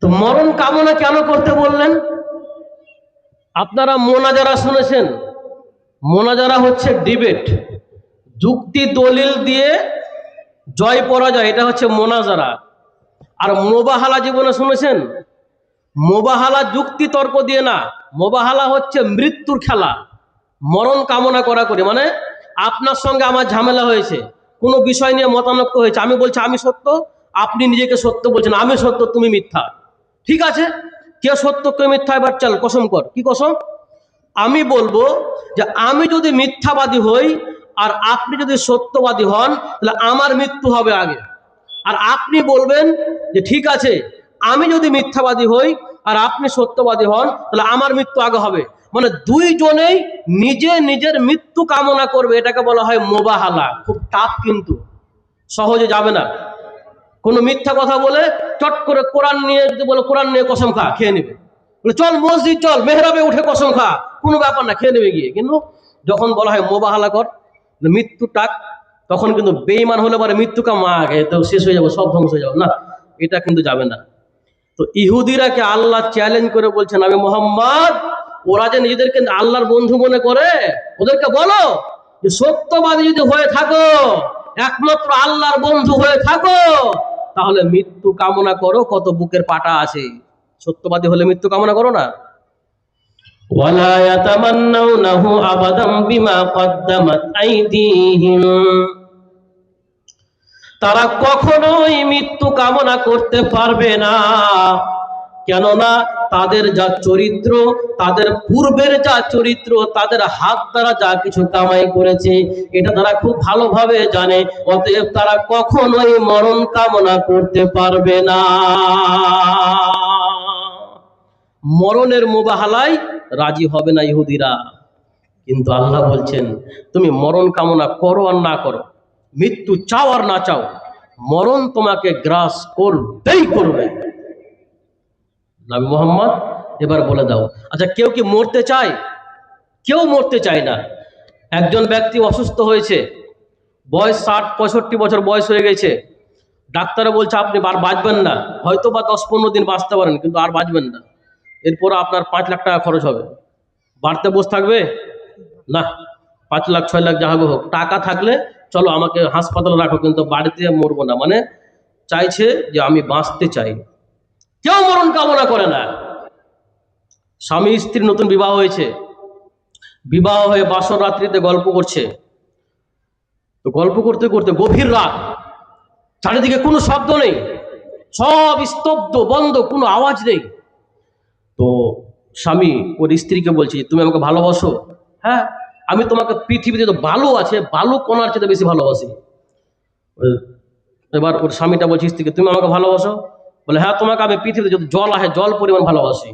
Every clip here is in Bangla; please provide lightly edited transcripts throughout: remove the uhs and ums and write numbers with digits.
তো মরণ কামনা কেন করতে বললেন? আপনারা মোনাজারা শুনেছেন? মোনাজারা হচ্ছে ডিবেট, যুক্তি দলিল দিয়ে জয় পরাজয়, এটা হচ্ছে মোনাজারা। আর মোবাহালা জীবনে শুনেছেন? মোবাহালা যুক্তি তর্ক দিয়ে না, মোবাহালা হচ্ছে মৃত্যুর খেলা, মরণ কামনা করা করে। মানে আপনার সঙ্গে আমার ঝামেলা হয়েছে, কোনো বিষয় নিয়ে মতানৈক্য হয়েছে, আমি বলছি আমি সত্য, আপনি নিজেকে সত্য বলছেন, আমি সত্য তুমি মিথ্যা। ঠিক আছে, কে সত্য কে মিথ্যা, এবার চল কসম কর। কি কসম? আমি বলবো যে আমি যদি মিথ্যাবাদী হই আর আপনি যদি সত্যবাদী হন, তাহলে আমার মৃত্যু হবে আগে। আর আপনি বলবেন যে ঠিক আছে, আমি যদি মিথ্যাবাদী হই আর আপনি সত্যবাদী হন, তাহলে আমার মৃত্যু আগে হবে। মানে দুইজনেই নিজে নিজের মৃত্যু কামনা করবে, এটাকে বলা হয় মোবাহালা। খুব টাফ, কিন্তু সহজে যাবে না। কোনো মিথ্যা কথা বলে চট করে কোরআন নিয়ে যদি বলে কোরআন নিয়ে কসম খা, খেয়ে নেবে। চল মসজিদ চল, মেহরাবে উঠে কসম খা, কোনো ব্যাপার না, খেয়ে নেবে গিয়ে। কিন্তু যখন বলা হয় মোবাহালা কর, মৃত্যু টাক, তখন কিন্তু বেঈমান হলে পরে মৃত্যুকে মা আগে তো শেষ হয়ে যাবো, সব ধ্বংস হয়ে যাবো, না, এটা কিন্তু যাবে না। তো ইহুদিরাকে আল্লাহ চ্যালেঞ্জ করে বলছেন, আমি মোহাম্মদ, ওরা যে নিজেদেরকে আল্লাহর বন্ধু মনে করে, ওদেরকে বলো যে সত্যবাদী যদি হয়ে থাকো, একমাত্র আল্লাহর বন্ধু হয়ে থাকো, তাহলে মৃত্যু কামনা করো, কত বুকের পাটা আছে। সত্যবাদী হলে মৃত্যু কামনা করো না। ওয়ালা ইয়াতামান্নাউনাহু আবাদাম বিমা কদ্দামাত আইদিহিম, তারা কখনোই মৃত্যু কামনা করতে পারবে না। কেননা তাদের যা চরিত্র, তাদের পূর্বের যা চরিত্র, তাদের হাত দ্বারা যা কিছু কামাই করেছে, এটা তারা খুব ভালোভাবে জানে। অতএব তারা কখনোই মরণ কামনা করতে পারবে না। মরণের মোবাহালায় রাজি হবে না ইহুদিরা। কিন্তু আল্লাহ বলছেন, তুমি মরণ কামনা করো আর না করো, মৃত্যু চাও আর না চাও, মরণ তোমাকে গ্রাস করবেই করবে। নবী মুহাম্মদ, এবার বলে দাও, আচ্ছা কেউ কি মরতে চায়? কেউ মরতে চায় না। একজন ব্যক্তি অসুস্থ হয়েছে, বয়স 60-65 বছর বয়স হয়ে গেছে, ডাক্তারে বলছে আপনি আর বাঁচবেন না, হয়তো বা 10-15 দিন বাঁচতে পারেন, কিন্তু আর বাঁচবেন না, এরপর আপনার 5 লাখ টাকা খরচ হবে। বাড়িতে বসে থাকবে না, 5 লাখ 6 লাখ যা হবে হোক, টাকা থাকলে চলো আমাকে হাসপাতালে রাখো, কিন্তু বাড়িতে মরবো না। মানে চাইছে যে আমি বাঁচতে চাই। কেউ মরণ কামনা করে না। স্বামী স্ত্রী নতুন বিবাহ হয়েছে, বিবাহ হয়ে বাসর রাত্রিতে গল্প করছে, তো গল্প করতে করতে গভীর রাত, চারিদিকে কোনো শব্দ নেই, সব স্তব্ধ, বন্ধ, কোনো আওয়াজ নেই। তো স্বামী ওর স্ত্রীকে বলছে, তুমি আমাকে ভালোবাসো? হ্যাঁ, আমি তোমাকে পৃথিবীতে তো বালু আছে, বালু কণার চেয়ে বেশি ভালোবাসি। এবার ওর স্বামীটা বলছে স্ত্রীকে, তুমি আমাকে ভালোবাসো? বলে হ্যাঁ, তোমাকে আমি পৃথিবীতে যত জল আছে জল পরিমাণ ভালোবাসি,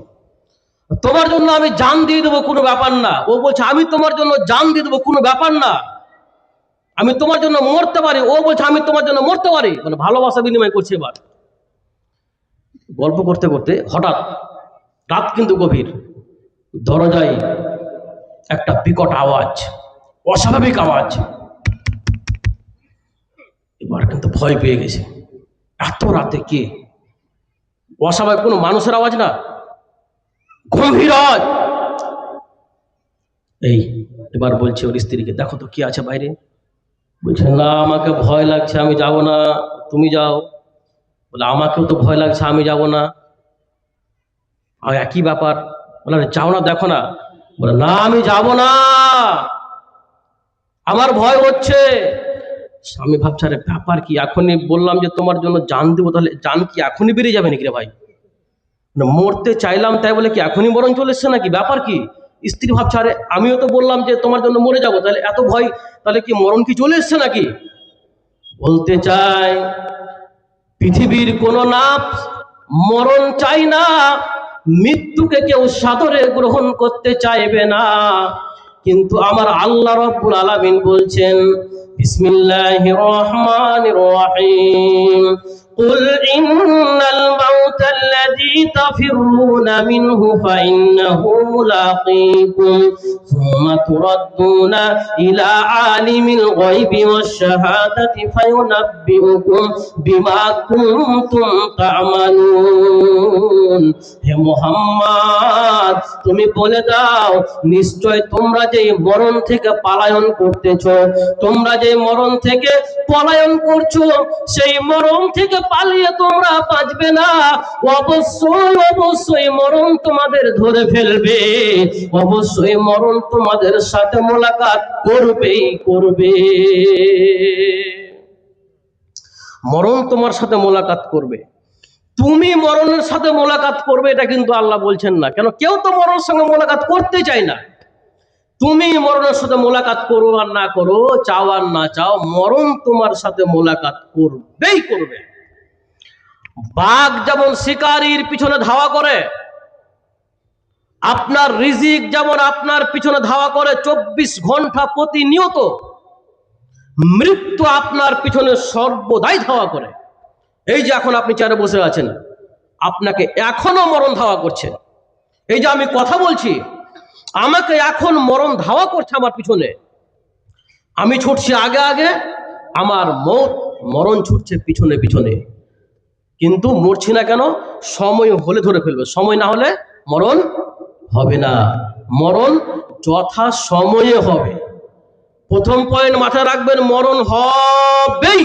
তোমার জন্য আমি জান দিয়ে দেবো, কোনো ব্যাপার না। ও বলছে আমি তোমার জন্য জান দিয়ে দেবো, কোনো ব্যাপার না, আমি তোমার জন্য মরতে পারি। ও বলছে আমি তোমার জন্য মরতে পারি। মানে ভালোবাসা বিনিময় করছে। এবার গল্প করতে করতে হঠাৎ, রাত কিন্তু গভীর, দরজায় একটা বিকট আওয়াজ, অস্বাভাবিক আওয়াজ। এবার কিন্তু ভয় পেয়ে গেছে, এত রাতে কে? অস্বাভাবিক, কোনো মানুষের আওয়াজ না, গম্ভীর আওয়াজ। এই এবার বলছে ওর স্ত্রীকে, দেখো তো কি আছে বাইরে। বলছে না, আমাকে ভয় লাগছে, আমি যাব না, তুমি যাও। বলে আমাকেও তো ভয় লাগছে, আমি যাব না। আর একই ব্যাপার। বলে যাও না, দেখো না। বলে না, আমি যাব না, আমার ভয় হচ্ছে। স্বামী ভাবছে আরে ব্যাপার কি, এখনই বললাম যে তোমার জন্য জান দেবো, তাহলে জান কি এখনই বেরিয়ে যাবে নাকি রে ভাই? মরতে চাইলাম তাই বলে কি এখনই মরণ চলে এসছে নাকি, ব্যাপার কি? স্ত্রী ভাবছে আরে আমিও তো বললাম যে তোমার জন্য মরে যাবো, তাহলে এত ভয়, তাহলে কি মরণ কি চলে এসছে নাকি? বলতে চাই পৃথিবীর কোন নাফস মরণ চাই না, মৃত্যুকে কেউ সাদরে গ্রহণ করতে চাইবে না। কিন্তু আমার আল্লাহ রাব্বুল আলামিন বলছেন, বিসমিল্লাহির রহমানির রহিম, কুল ইন্নাল মাউতা আল্লাযী তাফিররুনা মিনহু ফাইন্নাহু মুলাকীকুম সুম্মা তুরাদ্দুনা ইলা আলিমিল গায়বি ওয়াশ শাহাদাতি ফায়ুনাব্বিউকুম বিমা কুনতুম তা'মালুন। হে মুহাম্মদ তুমি বলে দাও নিশ্চয় তোমরা যে মরণ থেকে পলায়ন করতেছো, তোমরা যে মরণ থেকে পলায়ন করছো সেই মরণ থেকে পালিয়ে তোমরা বাঁচবে না, অবশ্যই অবশ্যই মরণ তোমাদের ধরে ফেলবে, অবশ্যই মরণ তোমাদের সাথে মোলাকাত করবেই করবে। মরণ তোমার সাথে মোলাকাত করবে, তুমি মরণের সাথে মোলাকাত করবে এটা কিন্তু আল্লাহ বলছেন না। কেন? কেউ তো মরণের সঙ্গে মোলাকাত করতে চায় না। তুমি মরণের সাথে মোলাকাত করো আর না করো, চাও আর না চাও, মরণ তোমার সাথে মোলাকাত করবেই করবে। বাঘ যেমন শিকারীর পিছনে ধাওয়া করে, আপনার রিজিক যেমন আপনার পিছনে ধাওয়া করে 24 ঘন্টা প্রতিনিয়ত, মৃত্যু আপনার পিছনে সর্বদাই ধাওয়া করে। এই যে এখন আপনি চেয়ারে বসে আছেন, আপনাকে এখনো মরণ ধাওয়া করছে। এই যে আমি কথা বলছি, আমাকে এখন মরণ ধাওয়া করছে আমার পিছনে। আমি ছুটছি আগে আগে, আমার মরণ ছুটছে পিছনে পিছনে, কিন্তু মরছি না কেন? সময় হলে ধরে ফেলবে, সময় না হলে মরণ হবে না। মরণ যথা সময়ে হবে। প্রথম পয়েন্ট মাথায় রাখবেন, মরণ হবেই,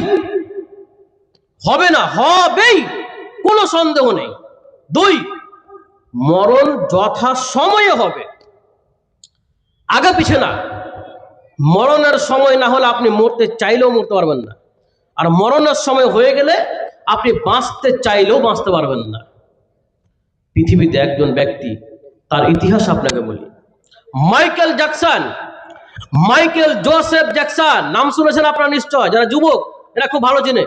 হবে না, হবেই, কোনো সন্দেহ নেই। 2, মরণ যথা সময়ে হবে, আগে পিছে না। মরণের সময় না হলে আপনি মরতে চাইলেও মরতে পারবেন না, আর মরণের সময় হয়ে গেলে আপনি বাঁচতে চাইলেও বাঁচতে পারবেন না। পৃথিবীতে একজন ব্যক্তি, তার ইতিহাস আপনাকে বলি। মাইকেল জোসেফ জ্যাকসন, নাম শুনেছেন আপনারা নিশ্চয়, যারা যুবক এরা খুব ভালো চেনে,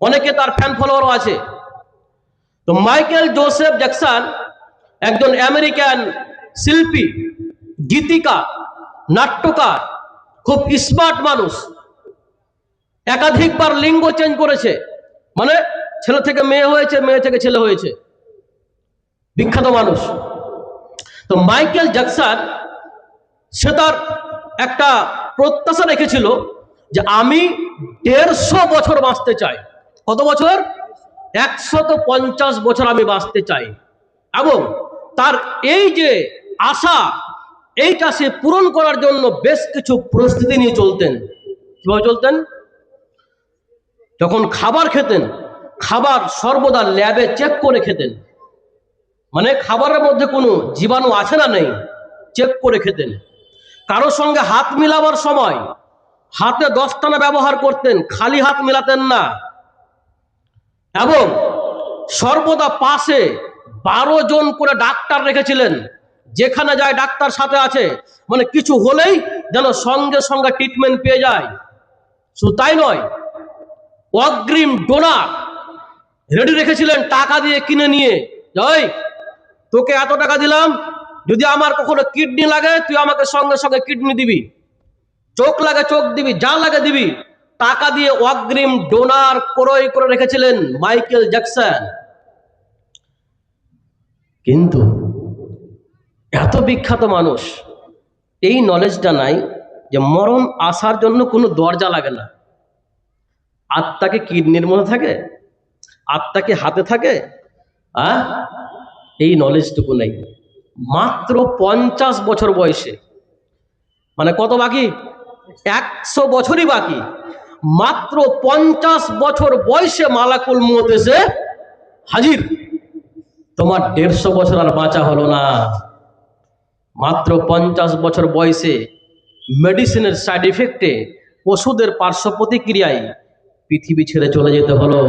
অনেকে তার ফ্যান ফলোয়ারও আছে। তো মাইকেল জোসেফ জ্যাকসন একজন আমেরিকান শিল্পী, গীতিকার, নাট্যকার, খুব স্মার্ট মানুষ। একাধিকবার লিঙ্গ চেঞ্জ করেছে, মানে ছেলে থেকে মেয়ে হয়েছে, মেয়ে থেকে ছেলে হয়েছে, বিখ্যাত মানুষ। তো মাইকেল জ্যাকসন সে তার একটা প্রত্যাশা রেখেছিল যে আমি 150 বছর বাঁচতে চাই। কত বছর? 150 বছর আমি বাঁচতে চাই। এবং তার এই যে আশা, এইটা সে পূরণ করার জন্য বেশ কিছু প্রস্তুতি নিয়ে চলতেন। কিভাবে চলতেন? যখন খাবার খেতেন, খাবার সর্বদা ল্যাবে চেক করে খেতেন, মানে খাবারের মধ্যে কোনো জীবাণু আছে না নেই চেক করে খেতেন। কারোর সঙ্গে হাত মিলাবার সময় হাতে দস্তানা ব্যবহার করতেন, খালি হাত মিলাতেন না। এবং সর্বদা পাশে 12 জন করে ডাক্তার রেখেছিলেন, যেখানে যায় ডাক্তার সাথে আছে, মানে কিছু হলেই যেন সঙ্গে সঙ্গে ট্রিটমেন্ট পেয়ে যায়। শুধু তাই নয়, অগ্রিম ডোনার রেডি রেখেছিলেন, টাকা দিয়ে কিনে নিয়ে, যাই তোকে এত টাকা দিলাম, যদি আমার কখনো কিডনি লাগে তুই আমাকে সঙ্গে সঙ্গে কিডনি দিবি, চোখ লাগে চোখ দিবি, যা লাগে দিবি। টাকা দিয়ে অগ্রিম ডোনার ক্রয় করে রেখেছিলেন মাইকেল জ্যাকসন। কিন্তু এত বিখ্যাত মানুষ, এই নলেজটা নাই যে মরণ আসার জন্য কোনো দরজা লাগে না। আত্মাকে কিডনির মধ্যে থাকে, আত্মাকে হাতে থাকে, এই নলেজটুকু নেই। মাত্র 50 বছর বয়সে, মানে কত বাকি? 100 বছরই বাকি। মাত্র 50 বছর বয়সে মালাকুল মউত এসে হাজির। তোমার 150 বছর আর বাঁচা হলো না। মাত্র 50 বছর বয়সে মেডিসিনের সাইড ইফেক্টে, ওষুধের পার্শ্ব প্রতিক্রিয়ায় পৃথিবী ছেড়ে চলে যেতে হলো।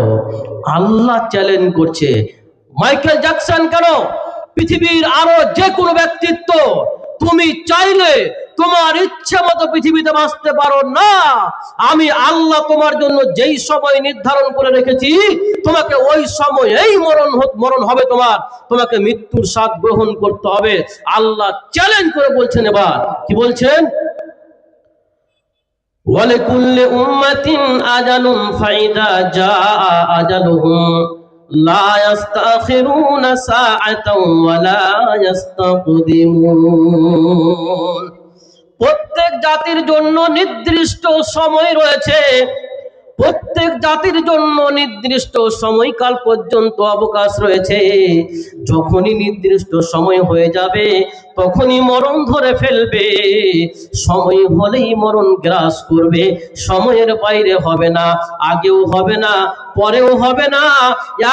আল্লাহ চ্যালেঞ্জ করছে, মাইকেল জ্যাকসন কেন, পৃথিবীর আরো যে কোনো ব্যক্তিত্ব, তুমি চাইলে তোমার ইচ্ছা মতো পৃথিবীতে বাঁচতে পারো না। আমি আল্লাহ তোমার জন্য যেই সময় নির্ধারণ করে রেখেছি, তোমাকে ওই সময়েই মরণ হবে তোমার, তোমাকে মৃত্যুর স্বাদ গ্রহণ করতে হবে। আল্লাহ চ্যালেঞ্জ করে বলছেন। এবার কি বলছেন? ওয়ালিকুল্লি উম্মাতিন আজালুন ফাইদা জাআ আজালুহুম লা ইস্তাখিরুনা সাআতাও ওয়া লা ইস্তাকদিমুন। প্রত্যেক জাতির জন্য নির্দিষ্ট সময় রয়েছে, প্রত্যেক জাতির জন্য নির্দিষ্ট সময়কাল পর্যন্ত অবকাশ রয়েছে। যখনই নির্দিষ্ট সময় হয়ে যাবে তখনই মরণ ধরে ফেলবে। সময় হলেই মরণ গ্রাস করবে। সময়ের বাইরে হবে না, আগেও হবে না, পরেও হবে না।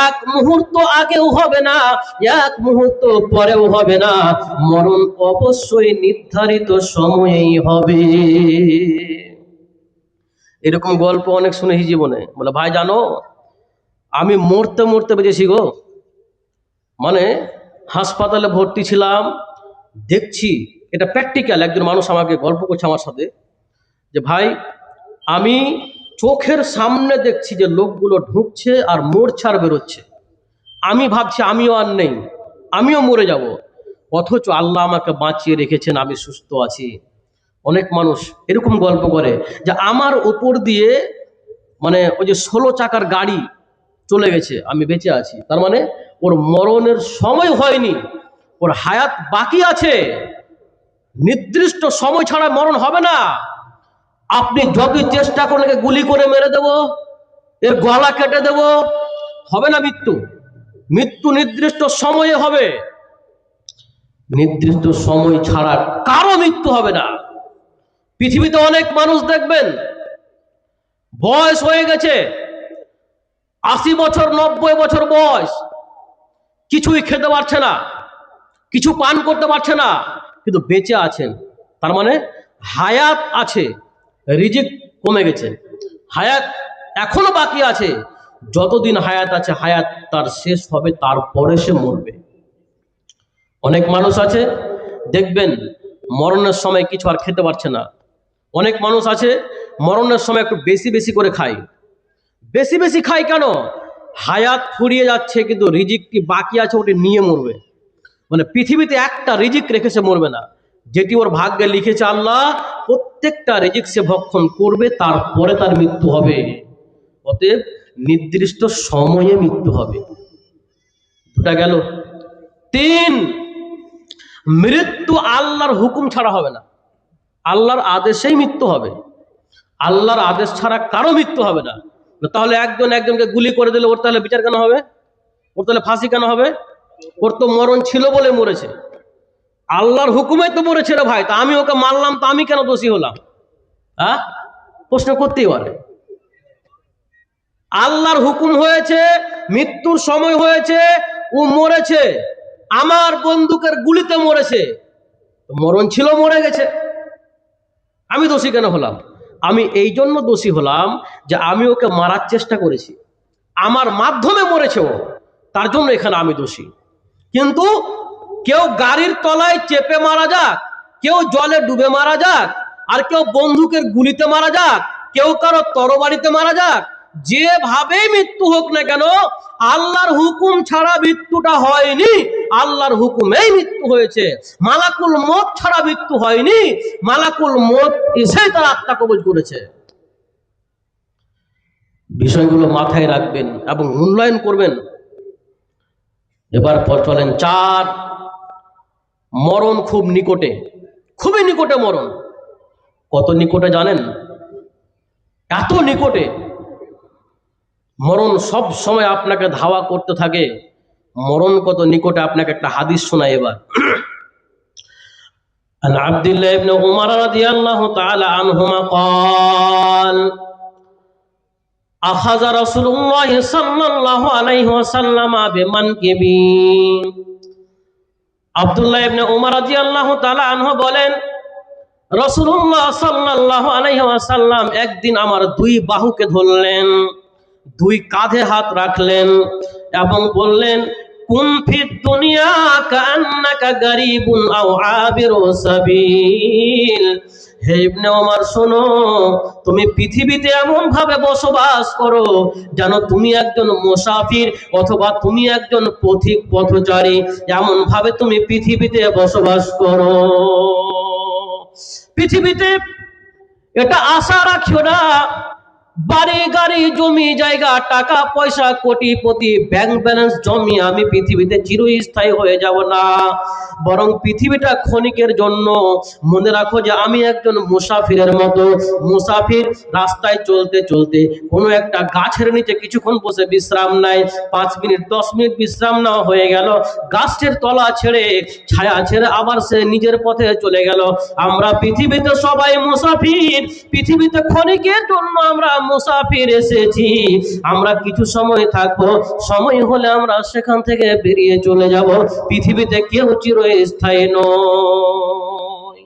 এক মুহূর্ত আগেও হবে না, এক মুহূর্ত পরেও হবে না। মরণ অবশ্যই নির্ধারিত সময়েই হবে। এরকম গল্প অনেক শুনেছি জীবনে। বলে ভাই জানো, আমি মরতে মরতে বেঁচেছি গো। মানে হাসপাতালে ভর্তি ছিলাম, দেখছি, এটা প্র্যাকটিক্যাল, একজন মানুষ আমাকে গল্প করছে আমার সাথে, যে ভাই আমি চোখের সামনে দেখছি যে লোকগুলো ঢুকছে আর মরছে আর বেরোচ্ছে। আমি ভাবছি আমিও আর নেই, আমিও মরে যাব, অথচ আল্লাহ আমাকে বাঁচিয়ে রেখেছেন, আমি সুস্থ আছি। অনেক মানুষ এরকম গল্প করে যে আমার উপর দিয়ে মানে ওই যে 16 চাকার গাড়ি চলে গেছে, আমি বেঁচে আছি। তার মানে ওর মরণের সময় হয়নি, ওর হায়াত বাকি আছে। নির্দিষ্ট সময় ছাড়া মরণ হবে না। আপনি যতই চেষ্টা করলে গুলি করে মেরে দেব, এর গলা কেটে দেব, হবে না মৃত্যু। মৃত্যু নির্দিষ্ট সময়ে হবে। নির্দিষ্ট সময় ছাড়া কারো মৃত্যু হবে না। পৃথিবীতে অনেক মানুষ দেখবেন বয়স হয়ে গেছে 80 বছর 90 বছর বয়স, কিছুই খেতে পারছে না, কিছু পান করতে পারছে না, কিন্তু বেঁচে আছেন। তার মানে হায়াত আছে, রিজিক কমে গেছে, হায়াত এখনো বাকি আছে। যতদিন হায়াত আছে হায়াত তার শেষ হবে, তারপরে সে মরবে। অনেক মানুষ আছে দেখবেন মরণের সময় কিছু আর খেতে পারছে না। অনেক মানুষ আছে মরণের সময় একটু বেশি বেশি করে খায়। বেশি বেশি খায় কেন? হায়াত ফুরিয়ে যাচ্ছে কিন্তু রিজিকটি বাকি আছে, ওটি নিয়ে মরবে। মানে পৃথিবীতে একটা রিজিক রেখে সে মরবে না, যেটি ওর ভাগ্যে লিখেছে আল্লাহ, প্রত্যেকটা রিজিক সে ভক্ষণ করবে, তারপরে তার মৃত্যু হবে। অতএব নির্দিষ্ট সময়ে মৃত্যু হবে। দুটা গেল। 3, মৃত্যু আল্লাহর হুকুম ছাড়া হবে না, আল্লাহর আদেশেই মৃত্যু হবে। আল্লাহর আদেশ ছাড়া কারো মৃত্যু হবে না। তাহলে একজনকে গুলি করে দিলে ওর তাহলে বিচার কেন হবে? ওর তাহলে ফাঁসি কেন হবে? ওর তো মরণ ছিল বলে মরেছে, আল্লাহর হুকুমে তো মরেছে রে ভাই, তা আমি ওকে মারলাম, তা আমি কেন দোষী হলাম? হ্যাঁ, প্রশ্ন করতেই পারে। আল্লাহর হুকুম হয়েছে, মৃত্যুর সময় হয়েছে, ও মরেছে, আমার বন্দুকের গুলিতে মরেছে, মরণ ছিল, মরে গেছে, আমি দোষী কেন হলাম? আমি এই জন্য দোষী হলাম যে আমি ওকে মারার চেষ্টা করেছি, আমার মাধ্যমে মরেছে ও, তার জন্য এখানে আমি দোষী। কিন্তু কেউ গাড়ির তলায় চেপে মারা যাক, কেউ জলে ডুবে মারা যাক, আর কেউ বন্দুকের গুলিতে মারা যাক, কেউ কারো তরবারিতে মারা যাক, যেভাবেই মৃত্যু হোক না কেন, আল্লাহর হুকুম ছাড়া মৃত্যুটা হয়নি, আল্লাহর হুকুমেই মৃত্যু হয়েছে। মালাকুল মউত ছাড়া মৃত্যু হয়নি, মালাকুল মউত এসেই তার আত্মা কবজ করেছে। বিষয়গুলো মাথায় রাখবেন এবং মূল্যায়ন করবেন। এবার চলেন 4, মরণ খুব নিকটে, খুবই নিকটে মরণ। কত নিকটে জানেন? এত নিকটে মরণ সব সময় আপনাকে ধাওয়া করতে থাকে। মরণ কত নিকটে আপনাকে একটা হাদিস শোনাই এবার। عن عبد الله بن عمر رضي الله تعالى عنهما قال أخذ رسول الله صلى الله عليه وسلم بمنكبي। আব্দুল্লাহ ইবনে উমর রাদিয়াল্লাহু তাআলা আনহু বলেন, রাসূলুল্লাহ সাল্লাল্লাহু আলাইহি ওয়াসাল্লাম একদিন আমার 2 বাহুকে ধরলেন, 2 কাঁধে হাত রাখলেন এবং বললেন, কুন ফিদ দুনিয়া কান্নাকা গরিবুন আও আবিরু সাবিল। হে ইবনে ওমর শোনো, তুমি পৃথিবীতে এমন ভাবে বসবাস করো যেন তুমি একজন মুসাফির অথবা তুমি একজন পথিক পথচারী, এমন ভাবে তুমি পৃথিবীতে বসবাস করো। পৃথিবীতে এটা আশা রাখিও না বাড়ি গাড়ি জমি জায়গা টাকা পয়সা কোটিপতি ব্যাংক ব্যালেন্স জমি আমি পৃথিবীতে চিরস্থায়ী হয়ে যাব না, বরং পৃথিবীটা ক্ষণিকের জন্য। মনে রাখো যে আমি একজন মুসাফিরের মতো। মুসাফির রাস্তায় চলতে চলতে কোনো একটা গাছের নিচে কিছুক্ষণ বসে বিশ্রাম নেয়, 5 মিনিট 10 মিনিট বিশ্রাম নেওয়া হয়ে গেল, গাছের তলা ছেড়ে ছায়া ছেড়ে আবার সে নিজের পথে চলে গেল। আমরা পৃথিবীতে সবাই মুসাফির, পৃথিবীতে ক্ষণিকের জন্য আমরা মুসাফির এসেছি। আমরা কিছু সময় থাকবো, সময় হলে আমরা সেখান থেকে বেরিয়ে চলে যাব। পৃথিবীতে কেউ চিরস্থায়ী নয়।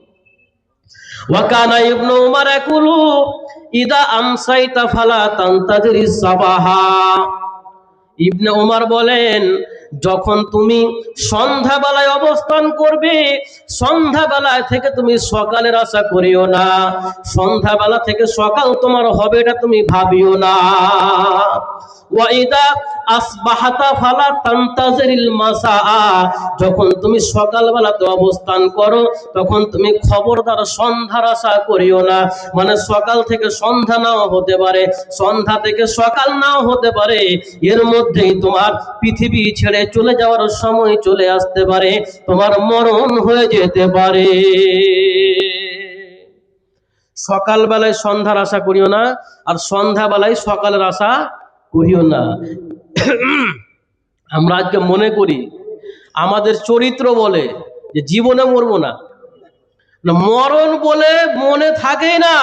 ওয়াকানা ইবনু উমার ইয়াকুলু ইদা আমসাইতা ফালা তানতাজিরিস সাবাহা। ইবনে উমার বলেন, যখন তুমি সন্ধ্যাবেলায় অবস্থান করবে, সন্ধ্যাবেলায় থেকে তুমি সকালের আশা করিও না, সন্ধ্যাবেলা থেকে সকাল তোমার হবে এটা তুমি ভাবিও না। ওয়াইদা আসবাহাতা ফালা তানতাজিরিল মাসাআ, যখন তুমি সকালবেলাতে অবস্থান করো তখন তুমি খবরদার সন্ধ্যার আশা করিও না। মানে সকাল থেকে সন্ধ্যা নাও হতে পারে, সন্ধ্যা থেকে সকাল নাও হতে পারে, এর মধ্যেই তোমার পৃথিবী ছেড়ে চলে যাওয়ার সময় চলে আসতে পারে, তোমার মরণ হয়ে যেতে পারে। সকালবেলায় সন্ধ্যার আশা করিও না, আর সন্ধ্যাবেলায় সকালের আশা করিও না। আমরা আজকে মনে করি, আমাদের চরিত্র বলে যে জীবনে মরবো না, মরণ বলে মনে থাকেই না।